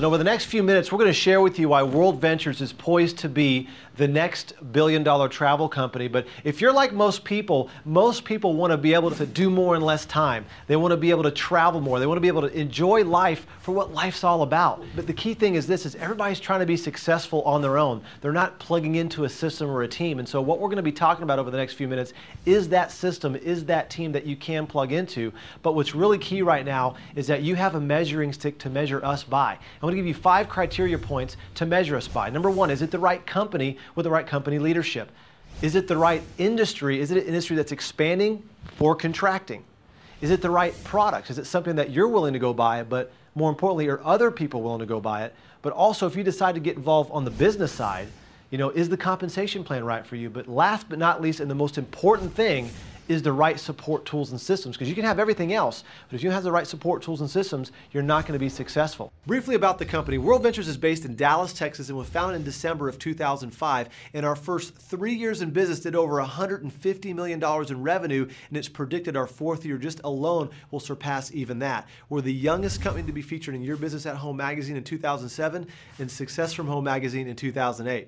And over the next few minutes, we're going to share with you why WorldVentures is poised to be the next billion-dollar travel company. But if you're like most people want to be able to do more in less time. They want to be able to travel more. They want to be able to enjoy life for what life's all about. But the key thing is this, is everybody's trying to be successful on their own. They're not plugging into a system or a team. And so what we're going to be talking about over the next few minutes is that system, is that team that you can plug into. But what's really key right now is that you have a measuring stick to measure us by. I'm going to give you 5 criteria points to measure us by. Number 1, is it the right company with the right company leadership? Is it the right industry? Is it an industry that's expanding or contracting? Is it the right products? Is it something that you're willing to go buy, but more importantly, are other people willing to go buy it? But also, if you decide to get involved on the business side, is the compensation plan right for you? But last but not least, and the most important thing, is the right support tools and systems. Because you can have everything else, but if you don't have the right support tools and systems, you're not going to be successful. Briefly about the company, WorldVentures is based in Dallas, Texas, and was founded in December of 2005. In our first 3 years in business, did over $150 million in revenue, and it's predicted our 4th year just alone will surpass even that. We're the youngest company to be featured in Your Business at Home magazine in 2007 and Success from Home magazine in 2008.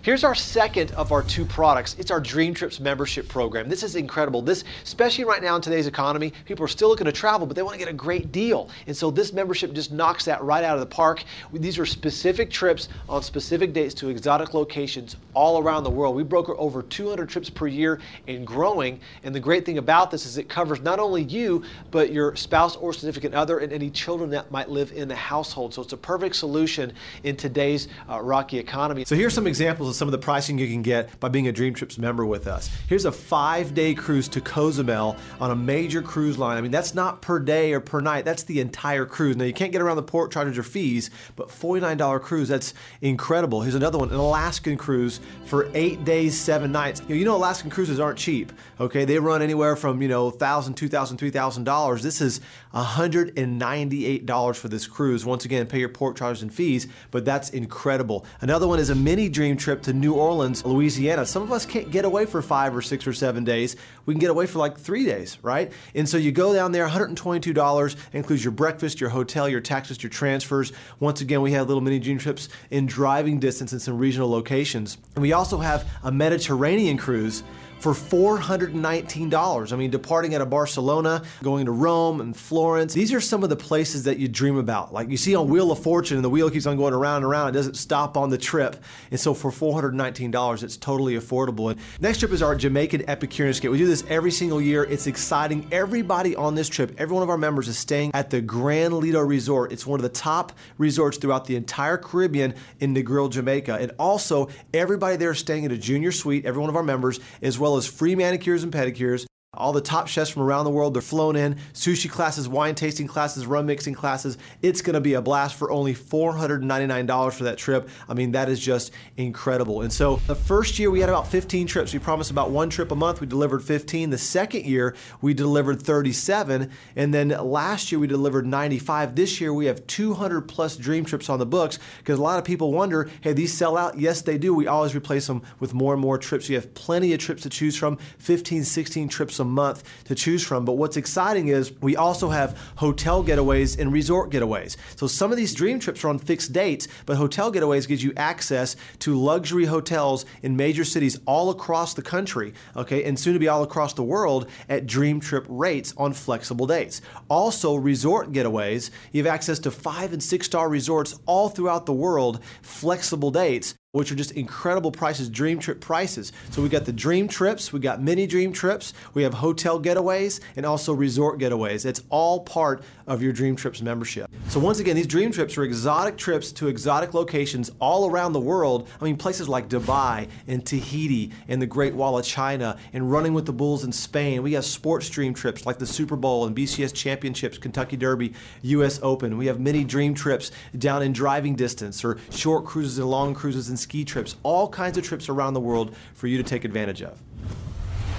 Here's our second of our 2 products. It's our Dream Trips membership program. This is incredible. This, especially right now in today's economy, people are still looking to travel, but they want to get a great deal. And so this membership just knocks that right out of the park. These are specific trips on specific dates to exotic locations all around the world. We broker over 200 trips per year and growing. And the great thing about this is it covers not only you, but your spouse or significant other and any children that might live in the household. So it's a perfect solution in today's rocky economy. So here's some examples of some of the pricing you can get by being a Dream Trips member with us. Here's a 5-day cruise to Cozumel on a major cruise line. I mean, that's not per day or per night, that's the entire cruise. Now, you can't get around the port charges or fees, but $49 cruise, that's incredible. Here's another one, an Alaskan cruise for 8 days, 7 nights. Alaskan cruises aren't cheap, okay? They run anywhere from, $1,000, $2,000, $3,000. This is $198 for this cruise. Once again, pay your port charges and fees, but that's incredible. Another one is a mini dream trip to New Orleans, Louisiana. Some of us can't get away for 5 or 6 or 7 days. We can get away for like 3 days, right? And so you go down there, $122, includes your breakfast, your hotel, your taxes, your transfers. Once again, we have little mini dream trips in driving distance in some regional locations. And we also have a Mediterranean cruise for $419. I mean, departing out of Barcelona, going to Rome and Florence. These are some of the places that you dream about. Like you see on Wheel of Fortune, and the wheel keeps on going around and around. It doesn't stop on the trip. And so for $419, it's totally affordable. And next trip is our Jamaican Epicurean Escape. We do this every single year. It's exciting. Everybody on this trip, every one of our members is staying at the Grand Lido Resort. It's one of the top resorts throughout the entire Caribbean in Negril, Jamaica. And also, everybody there is staying in a junior suite, every one of our members, as well as free manicures and pedicures. All the top chefs from around the world, they're flown in, sushi classes, wine tasting classes, rum mixing classes. It's going to be a blast for only $499 for that trip. I mean, that is just incredible. And so the first year we had about 15 trips. We promised about 1 trip a month. We delivered 15. The second year we delivered 37. And then last year we delivered 95. This year we have 200 plus dream trips on the books because a lot of people wonder, hey, these sell out? Yes, they do. We always replace them with more and more trips. You have plenty of trips to choose from, 15, 16 trips a month to choose from. But what's exciting is we also have hotel getaways and resort getaways. So some of these dream trips are on fixed dates, but hotel getaways gives you access to luxury hotels in major cities all across the country, okay, and soon to be all across the world at dream trip rates on flexible dates. Also, resort getaways, you have access to 5- and 6-star resorts all throughout the world, flexible dates, which are just incredible prices, dream trip prices. So we got the dream trips, we got mini dream trips, we have hotel getaways, and also resort getaways. It's all part of your Dream Trips membership. So once again, these dream trips are exotic trips to exotic locations all around the world. I mean, places like Dubai and Tahiti and the Great Wall of China and Running with the Bulls in Spain. We have sports dream trips like the Super Bowl and BCS Championships, Kentucky Derby, US Open. We have many dream trips down in driving distance or short cruises and long cruises and ski trips, all kinds of trips around the world for you to take advantage of.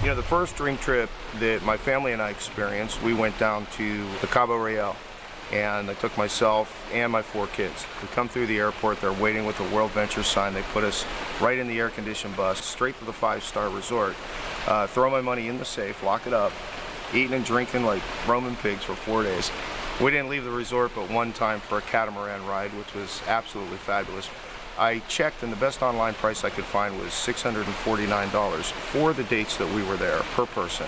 You know, the first dream trip that my family and I experienced, we went down to the Cabo Royale, and I took myself and my 4 kids. We come through the airport, they're waiting with the WorldVentures sign. They put us right in the air-conditioned bus, straight to the 5-star resort. Throw my money in the safe, lock it up, eating and drinking like Roman pigs for 4 days. We didn't leave the resort but one time for a catamaran ride, which was absolutely fabulous. I checked, and the best online price I could find was $649 for the dates that we were there per person.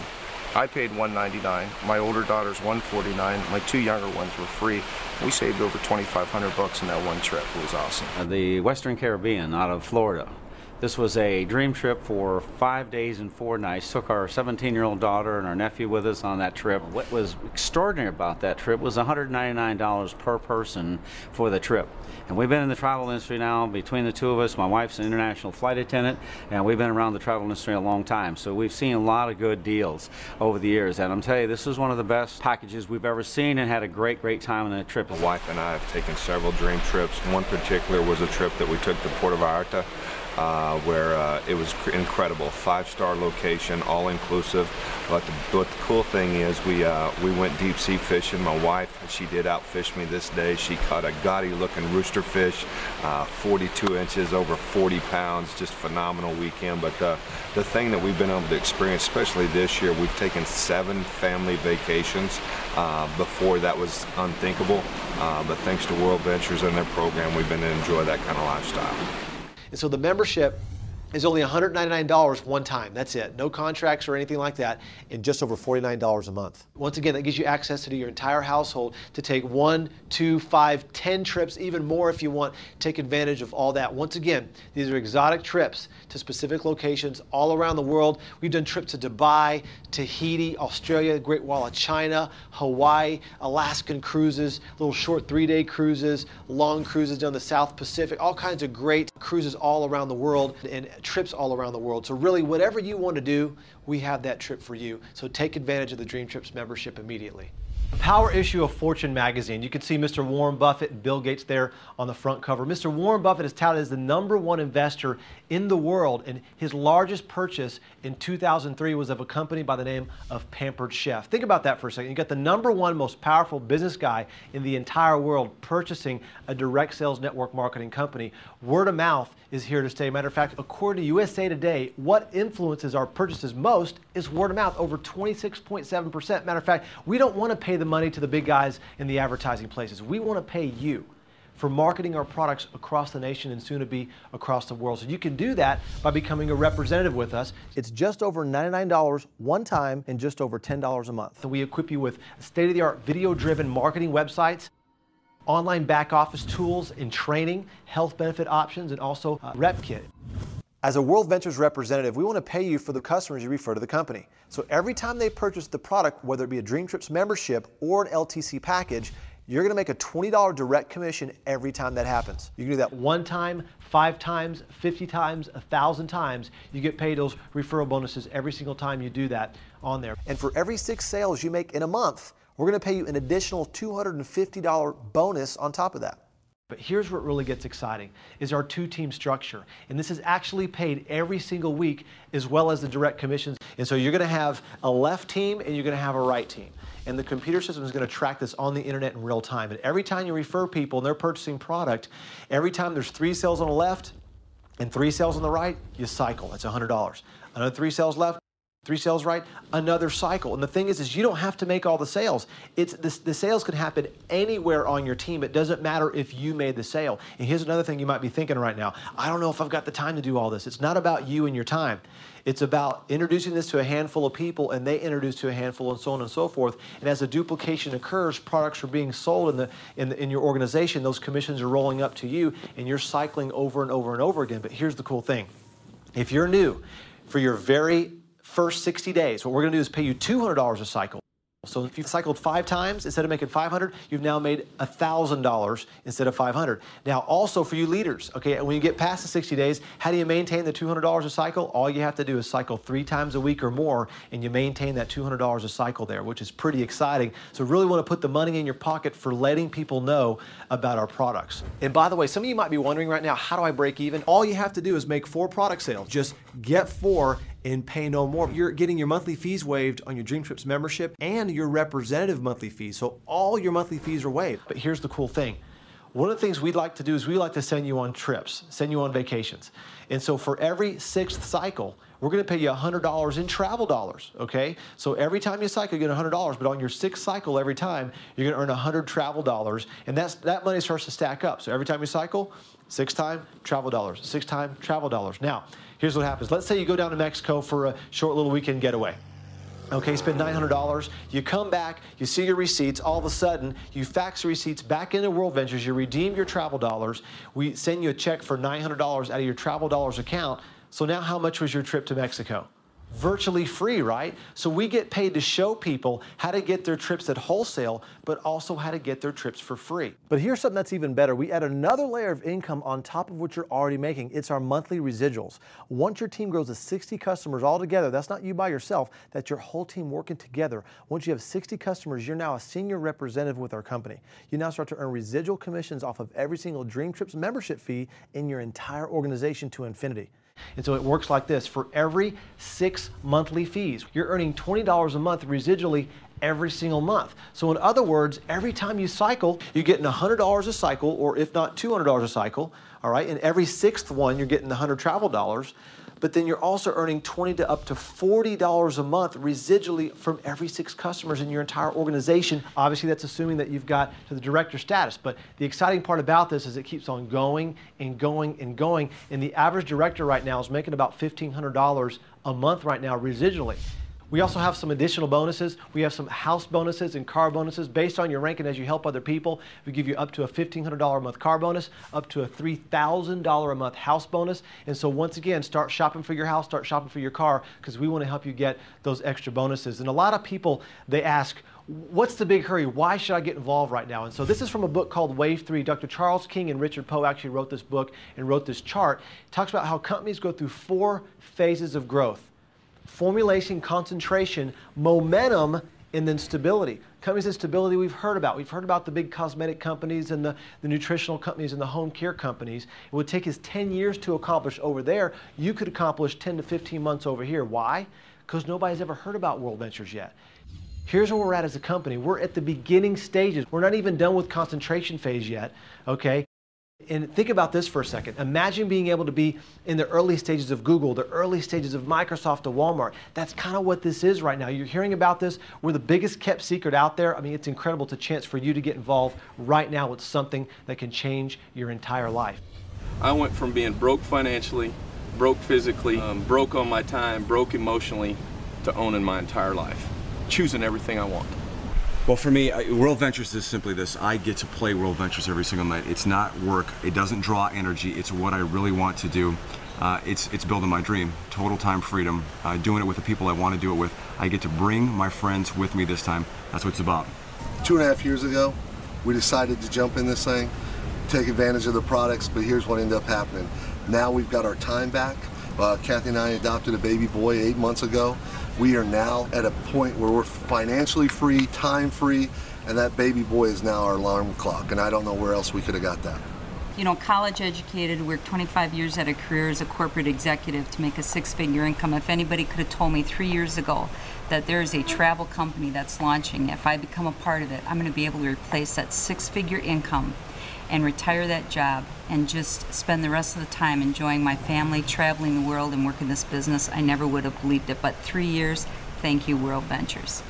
I paid $199. My older daughter's $149. My two younger ones were free. We saved over $2,500 in that one trip. It was awesome. The Western Caribbean out of Florida. This was a dream trip for 5 days and 4 nights. Took our 17-year-old daughter and our nephew with us on that trip. What was extraordinary about that trip was $199 per person for the trip. And we've been in the travel industry now, between the two of us. My wife's an international flight attendant, and we've been around the travel industry a long time. So we've seen a lot of good deals over the years. And I'm telling you, this is one of the best packages we've ever seen, and had a great, great time on that trip. My wife and I have taken several dream trips. One particular was a trip that we took to Puerto Vallarta, where it was incredible. 5-star location, all inclusive. But the cool thing is we went deep sea fishing. My wife, she did outfish me this day. She caught a gaudy looking rooster fish, 42 inches, over 40 pounds, just phenomenal weekend. But the thing that we've been able to experience, especially this year, we've taken 7 family vacations. Before that was unthinkable, but thanks to WorldVentures and their program, we've been able to enjoy that kind of lifestyle. And so the membership is only $199 one time. That's it. No contracts or anything like that, and just over $49 a month. Once again, that gives you access to your entire household to take 1, 2, 5, 10 trips, even more if you want. Take advantage of all that. Once again, these are exotic trips to specific locations all around the world. We've done trips to Dubai, Tahiti, Australia, Great Wall of China, Hawaii, Alaskan cruises, little short 3-day cruises, long cruises down the South Pacific, all kinds of great cruises all around the world, and trips all around the world. So really, whatever you want to do, we have that trip for you. So take advantage of the Dream Trips membership immediately. A power issue of Fortune magazine. You can see Mr. Warren Buffett and Bill Gates there on the front cover. Mr. Warren Buffett is touted as the #1 investor in the world, and his largest purchase in 2003 was of a company by the name of Pampered Chef. Think about that for a second. You got the #1 most powerful business guy in the entire world purchasing a direct sales network marketing company. Word of mouth is here to stay. Matter of fact, according to USA Today, what influences our purchases most is word of mouth, over 26.7%. Matter of fact, we don't want to pay the money to the big guys in the advertising places. We want to pay you for marketing our products across the nation and soon to be across the world. So you can do that by becoming a representative with us. It's just over $99 one time and just over $10 a month. So we equip you with state-of-the-art video-driven marketing websites, online back office tools and training, health benefit options, and also a rep kit. As a WorldVentures representative, we want to pay you for the customers you refer to the company. So every time they purchase the product, whether it be a Dream Trips membership or an LTC package, you're going to make a $20 direct commission every time that happens. You can do that one time, 5 times, 50 times, 1,000 times. You get paid those referral bonuses every single time you do that on there. And for every 6 sales you make in a month, we're going to pay you an additional $250 bonus on top of that. But here's what really gets exciting, is our 2-team structure. And this is actually paid every single week, as well as the direct commissions. And so you're going to have a left team and you're going to have a right team. And the computer system is going to track this on the internet in real time. And every time you refer people and they're purchasing product, every time there's 3 sales on the left and 3 sales on the right, you cycle. That's $100. Another 3 sales left, 3 sales right, another cycle. And the thing is you don't have to make all the sales. The sales can happen anywhere on your team. It doesn't matter if you made the sale. And here's another thing you might be thinking right now. I don't know if I've got the time to do all this. It's not about you and your time. It's about introducing this to a handful of people, and they introduce to a handful, and so on and so forth. And as a duplication occurs, products are being sold in your organization. Those commissions are rolling up to you, and you're cycling over and over and over again. But here's the cool thing. If you're new, for your very first 60 days, what we're going to do is pay you $200 a cycle. So if you've cycled 5 times, instead of making $500, you've now made $1,000 instead of $500. Now, also for you leaders, okay, when you get past the 60 days, how do you maintain the $200 a cycle? All you have to do is cycle 3 times a week or more, and you maintain that $200 a cycle there, which is pretty exciting. So really want to put the money in your pocket for letting people know about our products. And by the way, some of you might be wondering right now, how do I break even? All you have to do is make 4 product sales. Just get 4 and pay no more. You're getting your monthly fees waived on your Dream Trips membership and your representative monthly fees. So all your monthly fees are waived. But here's the cool thing. one of the things we'd like to do is we like to send you on trips, send you on vacations. And so for every 6th cycle, we're going to pay you $100 in travel dollars, okay? So every time you cycle, you get $100, but on your 6th cycle every time, you're going to earn 100 travel dollars, and that money starts to stack up. So every time you cycle, 6 time travel dollars, 6 time travel dollars. Now, here's what happens. Let's say you go down to Mexico for a short little weekend getaway. Okay, spend $900, you come back, you see your receipts, all of a sudden, you fax the receipts back into WorldVentures, you redeem your travel dollars, we send you a check for $900 out of your travel dollars account. So now how much was your trip to Mexico? Virtually free, right? So we get paid to show people how to get their trips at wholesale, but also how to get their trips for free. But here's something that's even better. We add another layer of income on top of what you're already making. It's our monthly residuals. Once your team grows to 60 customers all together, that's not you by yourself, that's your whole team working together. Once you have 60 customers, you're now a senior representative with our company. You now start to earn residual commissions off of every single Dream Trips membership fee in your entire organization to infinity. And so it works like this. For every 6 monthly fees, you're earning $20 a month residually every single month. So in other words, every time you cycle, you're getting $100 a cycle, or if not $200 a cycle, all right? And every 6th one, you're getting 100 travel dollars. But then you're also earning $20 to up to $40 a month residually from every 6 customers in your entire organization. Obviously, that's assuming that you've got to the director status. But the exciting part about this is it keeps on going and going and going. And the average director right now is making about $1,500 a month right now residually. We also have some additional bonuses. We have some house bonuses and car bonuses based on your ranking as you help other people. We give you up to a $1,500 a month car bonus, up to a $3,000 a month house bonus. And so once again, start shopping for your house, start shopping for your car, because we want to help you get those extra bonuses. And a lot of people, they ask, what's the big hurry? Why should I get involved right now? And so this is from a book called Wave 3. Dr. Charles King and Richard Poe actually wrote this book and wrote this chart. It talks about how companies go through 4 phases of growth: formulation, concentration, momentum, and then stability. Companies in stability we've heard about. We've heard about the big cosmetic companies and the nutritional companies and the home care companies. It would take us 10 years to accomplish over there. You could accomplish 10 to 15 months over here. Why? Because nobody's ever heard about WorldVentures yet. Here's where we're at as a company. We're at the beginning stages. We're not even done with concentration phase yet, okay? And think about this for a second. Imagine being able to be in the early stages of Google, the early stages of Microsoft to Walmart. That's kind of what this is right now. You're hearing about this. We're the biggest kept secret out there. I mean, it's incredible. It's a chance for you to get involved right now with something that can change your entire life. I went from being broke financially, broke physically, broke on my time, broke emotionally, to owning my entire life, choosing everything I want. Well, for me, WorldVentures is simply this. I get to play WorldVentures every single night. It's not work. It doesn't draw energy. It's what I really want to do. It's building my dream. Total time freedom. Doing it with the people I want to do it with. I get to bring my friends with me this time. That's what it's about. 2.5 years ago, we decided to jump in this thing, take advantage of the products, but here's what ended up happening. Now we've got our time back. Kathy and I adopted a baby boy 8 months ago. We are now at a point where we're financially free, time free, and that baby boy is now our alarm clock, and I don't know where else we could have got that. You know, college educated, worked 25 years at a career as a corporate executive to make a 6-figure income. If anybody could have told me 3 years ago that there is a travel company that's launching, if I become a part of it, I'm going to be able to replace that 6-figure income and retire that job and just spend the rest of the time enjoying my family, traveling the world, and working this business, I never would have believed it. But 3 years, thank you, WorldVentures.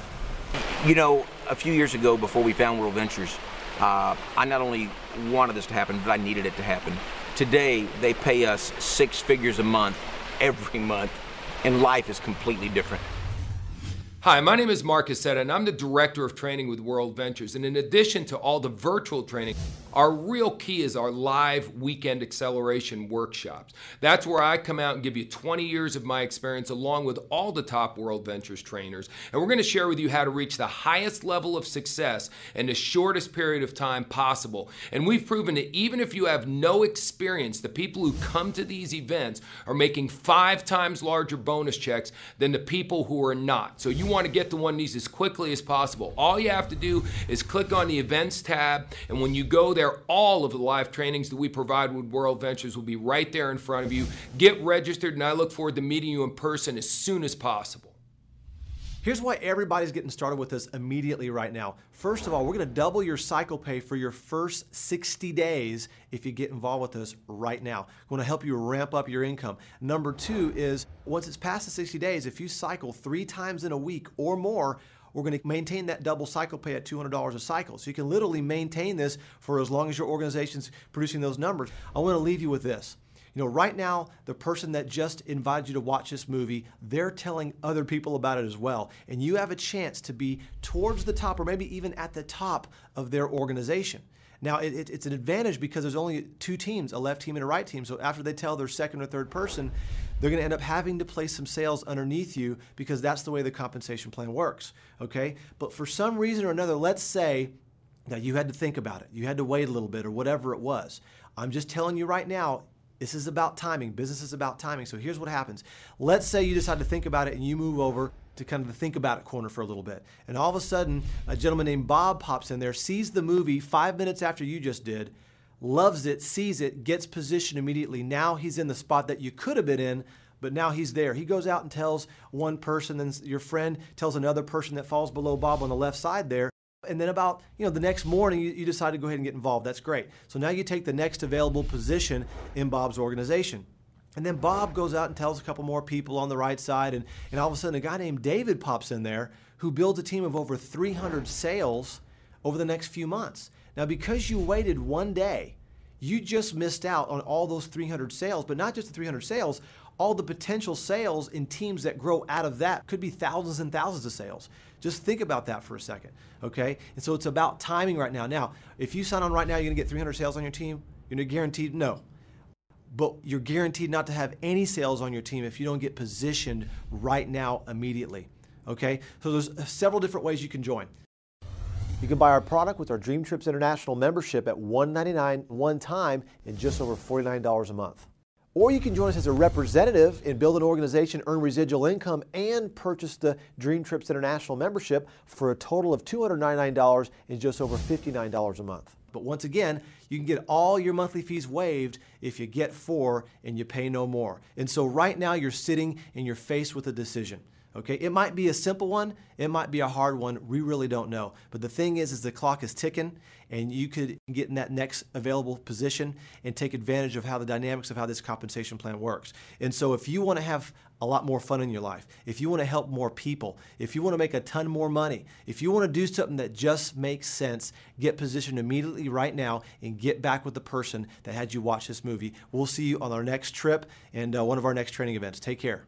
You know, a few years ago, before we found WorldVentures, I not only wanted this to happen, but I needed it to happen. Today, they pay us 6 figures a month, every month, and life is completely different. Hi, my name is Mark Cassetta, and I'm the Director of Training with WorldVentures. And in addition to all the virtual training, our real key is our live weekend acceleration workshops. That's where I come out and give you 20 years of my experience along with all the top WorldVentures trainers. And we're going to share with you how to reach the highest level of success in the shortest period of time possible. And we've proven that even if you have no experience, the people who come to these events are making 5 times larger bonus checks than the people who are not. So you want to get to one of these as quickly as possible. All you have to do is click on the events tab, and when you go there, all of the live trainings that we provide with WorldVentures will be right there in front of you. Get registered, and I look forward to meeting you in person as soon as possible. Here's why everybody's getting started with this immediately right now. First of all, we're going to double your cycle pay for your first 60 days if you get involved with us right now. We're going to help you ramp up your income. Number two is, once it's past the 60 days, if you cycle 3 times in a week or more, we're going to maintain that double cycle pay at $200 a cycle. So you can literally maintain this for as long as your organization's producing those numbers. I want to leave you with this. You know, right now, the person that just invited you to watch this movie, they're telling other people about it as well. And you have a chance to be towards the top or maybe even at the top of their organization. Now, it's an advantage because there's only 2 teams, a left team and a right team. So after they tell their second or third person, they're going to end up having to place some sales underneath you because that's the way the compensation plan works, okay? But for some reason or another, let's say that you had to think about it. You had to wait a little bit or whatever it was. I'm just telling you right now, this is about timing. Business is about timing. So here's what happens. Let's say you decide to think about it and you move over to kind of the think about it corner for a little bit. And all of a sudden, a gentleman named Bob pops in there, sees the movie 5 minutes after you just did, loves it, sees it, gets positioned immediately. Now he's in the spot that you could have been in, but now he's there. He goes out and tells one person, then your friend tells another person that falls below Bob on the left side there. And then about, the next morning, you decide to go ahead and get involved. That's great. So now you take the next available position in Bob's organization. And then Bob goes out and tells a couple more people on the right side. And all of a sudden, a guy named David pops in there who builds a team of over 300 sales over the next few months. Now, because you waited one day, you just missed out on all those 300 sales, but not just the 300 sales, all the potential sales in teams that grow out of that could be thousands and thousands of sales. Just think about that for a second, okay? And so it's about timing right now. Now, if you sign on right now, you're going to get 300 sales on your team? You're guaranteed? No. But you're guaranteed not to have any sales on your team if you don't get positioned right now immediately, okay? So there's several different ways you can join. You can buy our product with our Dream Trips International membership at $199 one time and just over $49 a month. Or you can join us as a representative and build an organization, earn residual income, and purchase the Dream Trips International membership for a total of $299 and just over $59 a month. But once again, you can get all your monthly fees waived if you get 4 and you pay no more. And so right now you're sitting and you're faced with a decision. Okay, it might be a simple one, it might be a hard one, we really don't know. But the thing is the clock is ticking and you could get in that next available position and take advantage of how the dynamics of how this compensation plan works. And so if you want to have a lot more fun in your life, if you want to help more people, if you want to make a ton more money, if you want to do something that just makes sense, get positioned immediately right now and get back with the person that had you watch this movie. We'll see you on our next trip and one of our next training events. Take care.